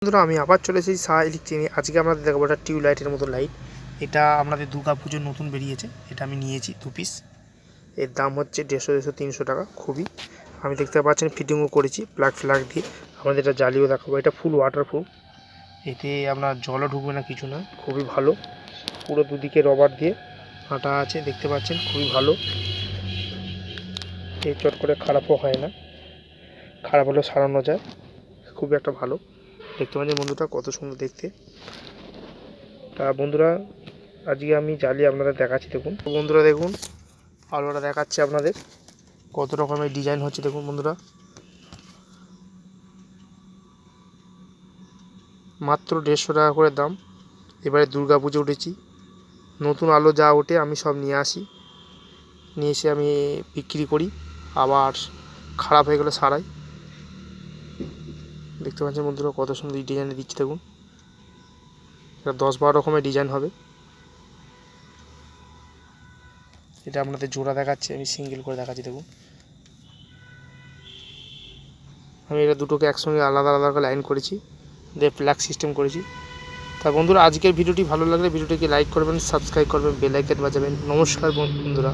বন্ধুরা আমি আবার চলে এসেছি সাহা ইলেকট্রিক। আজকে আপনাদের দেখাবো একটা টিউব লাইটের মতো লাইট। এটা আপনাদের দুর্গা পুজোর নতুন বেরিয়েছে। এটা আমি নিয়েছি 2 পিস। এর দাম হচ্ছে 150-300 টাকা। খুবই আমি দেখতে পাচ্ছেন ফিটিংও করেছি প্লাগ ফ্লাগ দিয়ে। আমাদের এটা জ্বালিয়েও দেখাবো। এটা ফুল ওয়াটারপ্রুফ, এতে আপনার জলও ঢুকবে না, কিছু না। খুবই ভালো, পুরো দুদিকে রবার দিয়ে আটা আছে, দেখতে পাচ্ছেন খুবই ভালো। এই চট করে খারাপও হয় না, খারাপ হলেও সারানো যায়। খুবই একটা ভালো, দেখতে পাচ্ছেন বন্ধুটা কত সুন্দর দেখতে। তা বন্ধুরা আজকে আমি জ্বালিয়ে আপনাদের দেখাচ্ছি। দেখুন বন্ধুরা, দেখুন আলোটা দেখাচ্ছে আপনাদের কত রকমের ডিজাইন হচ্ছে। দেখুন বন্ধুরা, মাত্র 150 টাকা করে দাম। এবারে দুর্গা পুজো উঠেছি, নতুন আলো যা ওঠে আমি সব নিয়ে আসি, নিয়ে এসে আমি বিক্রি করি, আবার খারাপ হয়ে গেলে সারাই। দেখতে পাচ্ছেন বন্ধুরা কত সুন্দর ডিজাইনে দিচ্ছি। দেখুন এটা 10-12 রকমের ডিজাইন হবে। এটা আপনাদের জোড়া দেখাচ্ছি, আমি সিঙ্গেল করে দেখাচ্ছি। দেখুন আমি এটা দুটোকে একসঙ্গে আলাদা আলাদা করে লাইন করেছি, দিয়ে প্লাগ সিস্টেম করেছি। তা বন্ধুরা আজকের ভিডিওটি ভালো লাগলে ভিডিওটিকে লাইক করবেন, সাবস্ক্রাইব করবেন, বেল আইকন বাজাবেন। নমস্কার বন্ধুরা।